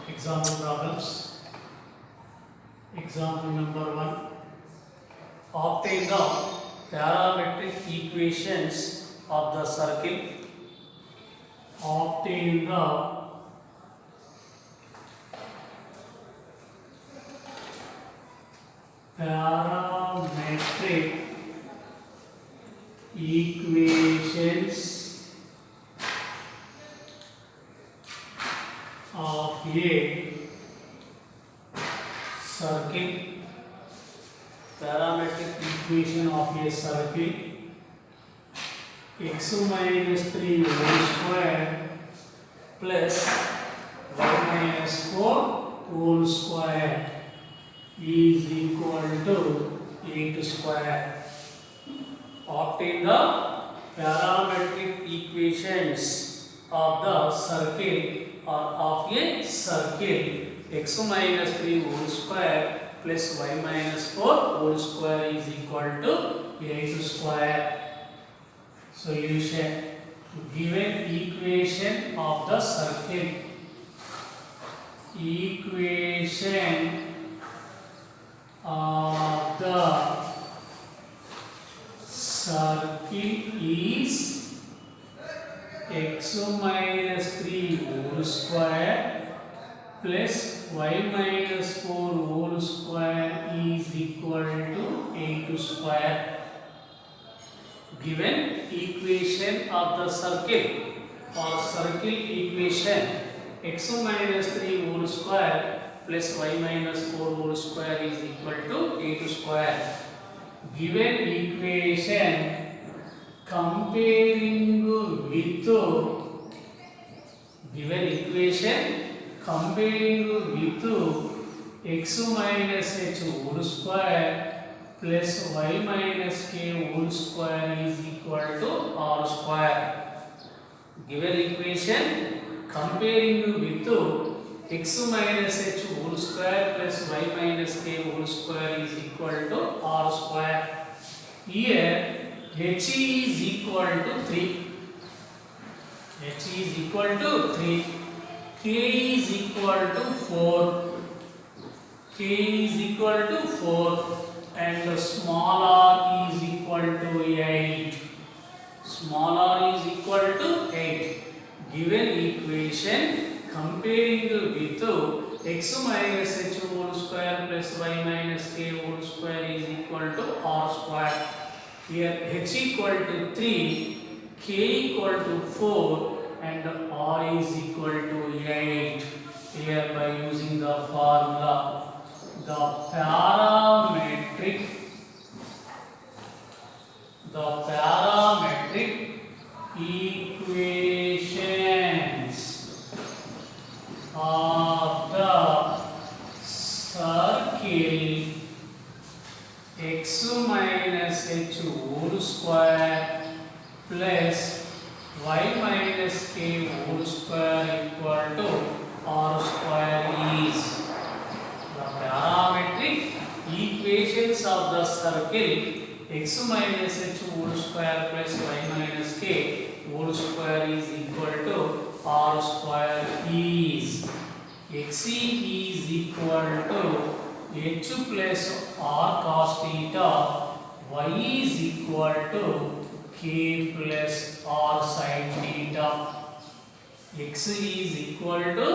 Example problems. Example number 1. Obtain the parametric equations of the circle. Obtain the parametric equations of a circle. Parametric equation of a circle. X minus 3 whole square plus y minus 4 whole square is equal to 8 square. Obtain the parametric equations of the circle or of a circle. X minus 3 whole square plus y minus 4 whole square is equal to 8 square. Solution. Given equation of the circle. Equation of the circle is x minus 3 whole square plus y minus 4 whole square is equal to 8 square. Given equation of the circle or circle equation x minus 3 whole square plus y minus 4 whole square is equal to 8 square. Given equation comparing with x minus h whole square plus y minus k whole square is equal to r square. Given equation comparing with x minus h whole square plus y minus k whole square is equal to r square. Here h is equal to 3. H is equal to 3. K is equal to 4. K is equal to 4. And the small r is equal to 8. Small r is equal to 8. Given equation comparing with x minus h whole square plus y minus k whole square is equal to r square. Here h equal to 3, k equal to 4 and r is equal to 8. Here by using the formula, the parametric equations of the circle x minus h whole square plus y minus k whole square equal to r square is. The parametric equations of the circle x minus h whole square plus y minus k whole square is equal to r square is. X is equal to h plus r cos theta, y is equal to k plus r sin theta. X is equal to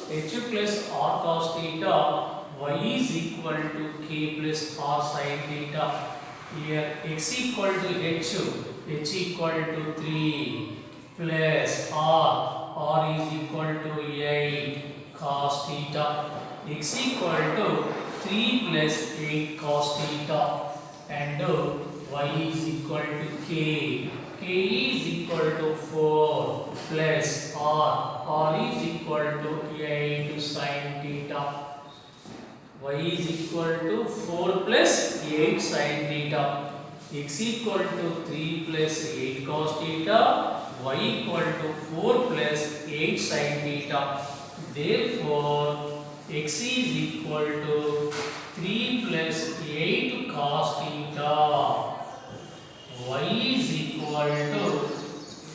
h plus r cos theta, y is equal to k plus r sin theta. Here x equal to h equal to 3 plus r is equal to 8 cos theta. X equal to 3 plus 8 cos theta and y is equal to k. K is equal to 4 plus r is equal to 8 sin theta. Y is equal to 4 plus 8 sin theta. X equal to 3 plus 8 cos theta. Y equal to 4 plus 8 sin theta. Therefore, x is equal to 3 plus 8 cos theta. Y is equal to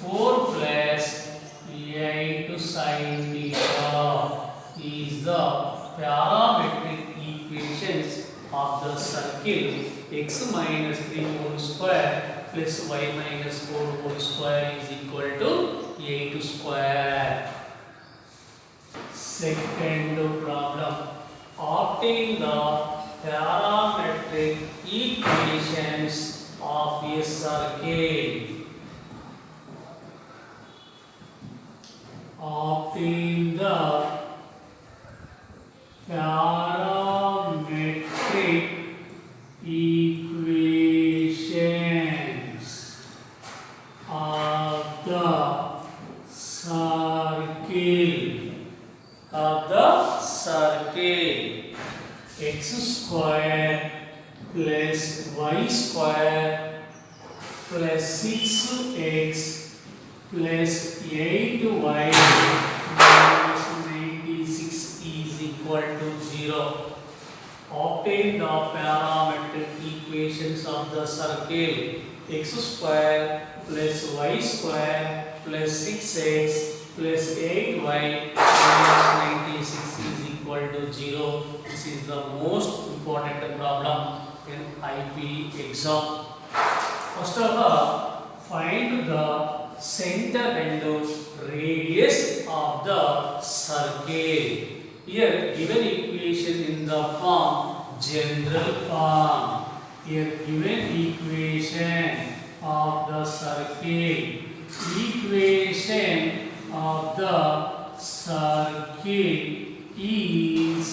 4 plus 8 sin theta is is the parametric equations of the circle x minus 3 whole square plus y minus 4 whole square is equal to 8 square. Second problem. Obtain the parametric equations of a circle. Obtain the parametric equations of the circle. X square plus y square plus 6x plus 8y minus 96 is equal to 0. Obtain the parametric equations of the circle x square plus y square plus 6x plus 8y minus 96 is equal to 0. This is the most important problem in IP exam. First of all, find the center and radius of the circle. Here given equation in the form general form. Here given equation of the circle. Equation of the circle is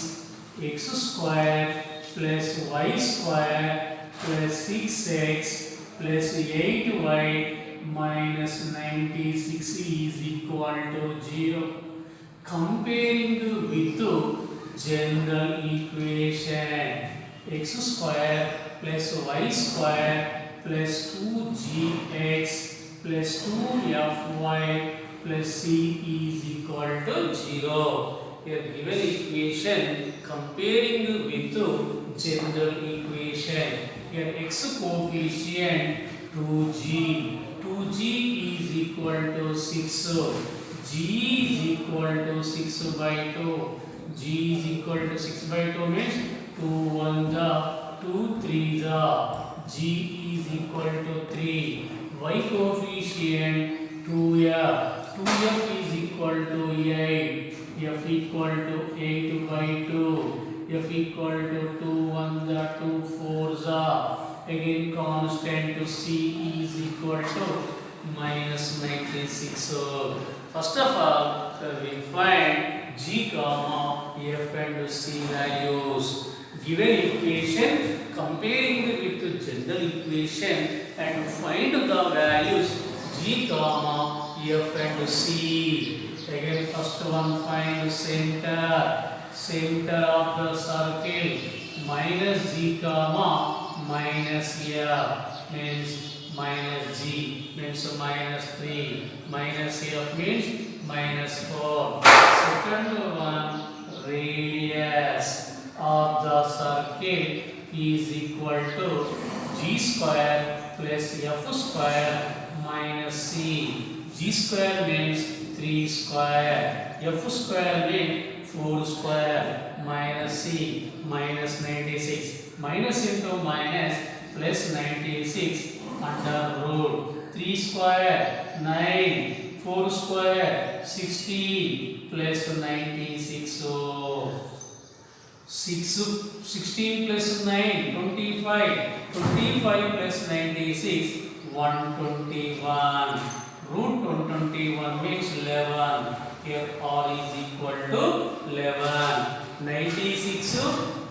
x square plus y square plus 6x plus 8y minus 96 is equal to 0. Comparing with general equation x square plus y square plus 2gx plus 2fy plus c is equal to 0. Here given equation comparing with general equation. Here x coefficient 2g. 2g is equal to 6. G is equal to 6 by 2. G is equal to 6 by 2 means 2 1 the 2 3 the. G is equal to 3. Y coefficient 2f. 2f is equal to 8. F equal to 8 by 2. F equal to 2 1 the 2 4 the. Again constant to C is equal to minus 96. First of all, we find G comma F and C values. Given equation comparing with the general equation and find the values G comma F and C. Again first one find center of the circle minus G comma minus F means minus G means minus 3 minus F means minus 4. Second one radius of the circle is equal to G square plus F square minus C. G square means 3 square. F square means 4 square minus C minus 96. Minus into minus plus 96 under root 3 square 9 4 square 16 plus 96. So 16 plus 9 25 25 plus 96 121. Root 121 makes 11. Here R is equal to 11. 96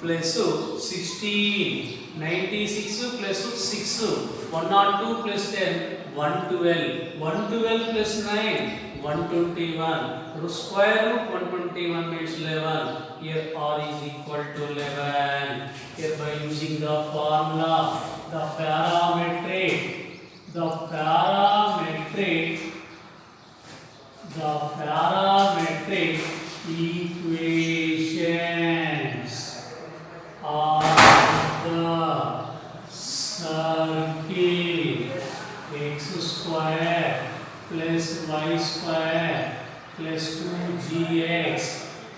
plus 16. 96 plus 6. 102 plus 10. 112. 112 plus 9. 121. Root square root 121 makes 11. Here R is equal to 11. Here by using the formula, the parametric equations of the circle x square plus y square plus 2gx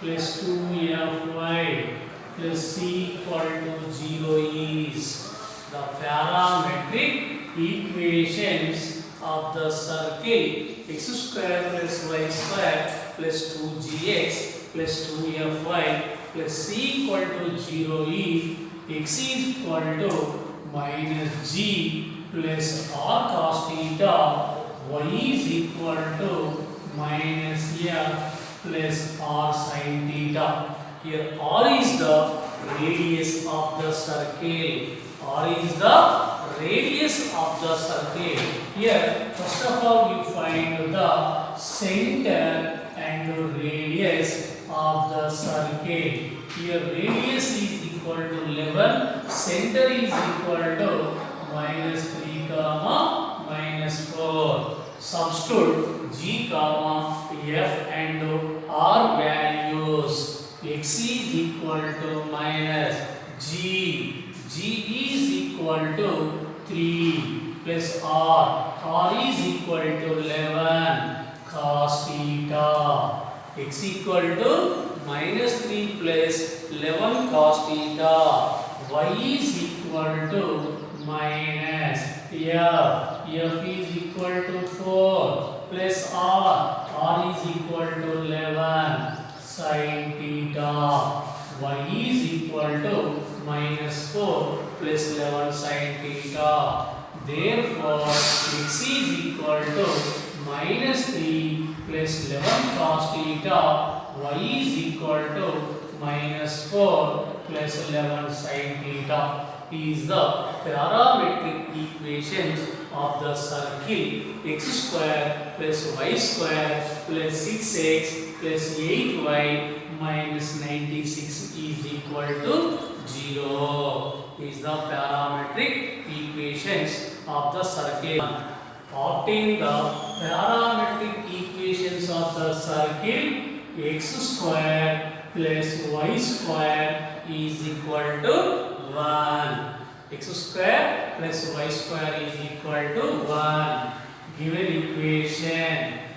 plus 2 2fy plus c equal to 0 is the parametric equations of the circle x square plus y square plus 2gx plus 2fy plus c equal to 0 is x is equal to minus g plus r cos theta, y is equal to minus f plus r sin theta. Here r is the radius of the circle. R is the radius of the circle. Here first of all we find the center and the radius of the circle. Here radius is equal to 11, center is equal to minus 3 comma minus 4. Substitute g comma f and r values. X is equal to minus g. G is equal to 3 plus r. R is equal to 11 cos theta. X equal to minus 3 plus 11 cos theta. Y is equal to minus f. F is equal to 4 plus r. R is equal to 11 sin theta. Y is equal to minus 4 plus 11 sin theta. Therefore, x is equal to minus 3 plus 11 cos theta. Y is equal to minus 4 plus 11 sin theta. Is the parametric equations of the circle x square plus y square plus 6x plus 8y minus 96 is equal to 0. Is the parametric equations of the circle. Obtain the parametric equations of the circle x square plus y square is equal to 1. X square plus y square is equal to 1. Given equation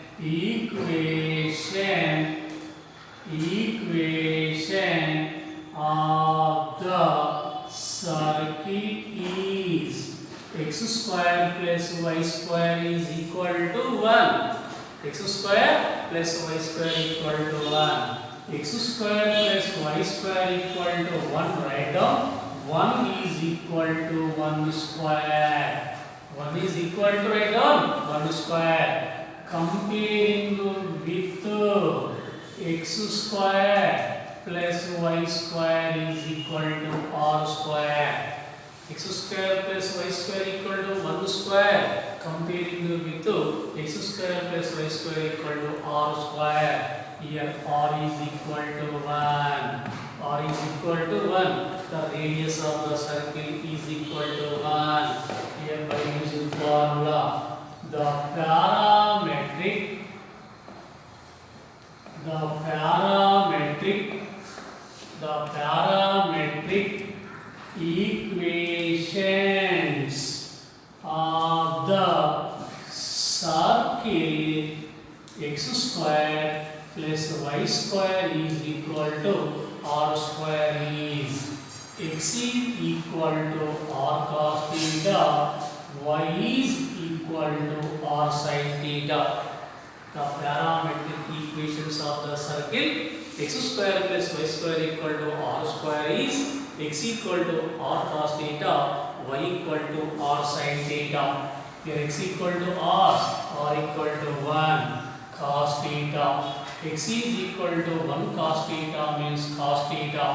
of the circle is x square plus y square is equal to 1. X square plus y square equal to 1. X square plus y square equal to 1. Write down 1 is equal to 1 square. 1 is equal to, write down 1 square. Comparing with x square plus y square is equal to r square. X square plus y square equal to 1 square. Comparing with x square plus y square equal to r square. Here r is equal to 1. R is equal to 1. The radius of the circle is equal to 1. Here by using formula, the parametric equations of the circle x square plus y square is equal to r square is x is equal to r cos theta, y is equal to r sin theta. The parametric equations of the circle x square plus y square equal to r square is x equal to r cos theta, y equal to r sin theta. Here x equal to r equal to 1 cos theta. X is equal to 1 cos theta means cos theta.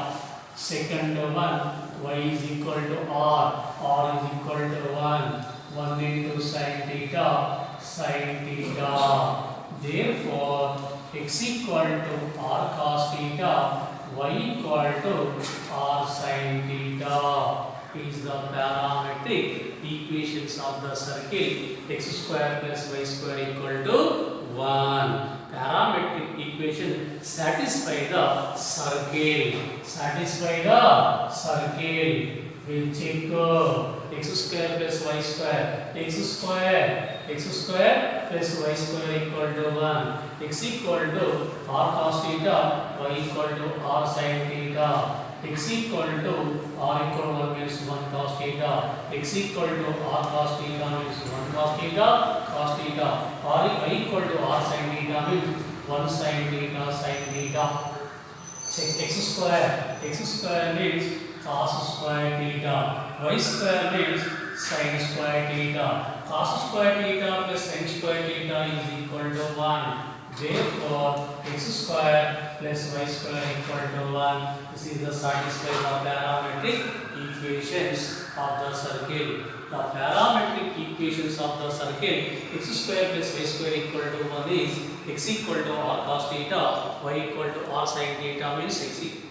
Second one, y is equal to r is equal to 1 into sin theta, sin theta. Therefore, x equal to r cos theta, y equal to r sin theta is the parametric equations of the circle x square plus y square equal to 1. Parametric equation satisfy the circle. We'll check x square plus y square. X square x square plus y square equal to 1. X equal to r cos theta, y equal to r sin theta. X equal to r equal to 1 means 1 cos theta. X equal to r cos theta means 1 cos theta, cos theta. Y equal to r sin theta means 1 sin theta, sin theta. Check x square. X square means cos square theta. Y square means sin square theta. Cos square theta plus sin square theta is equal to 1. Therefore, x square plus y square equal to 1. This is the satisfied the parametric equations of the circle. The parametric equations of the circle x square plus y square equal to 1 is x equal to r cos theta, y equal to r sin theta means x equal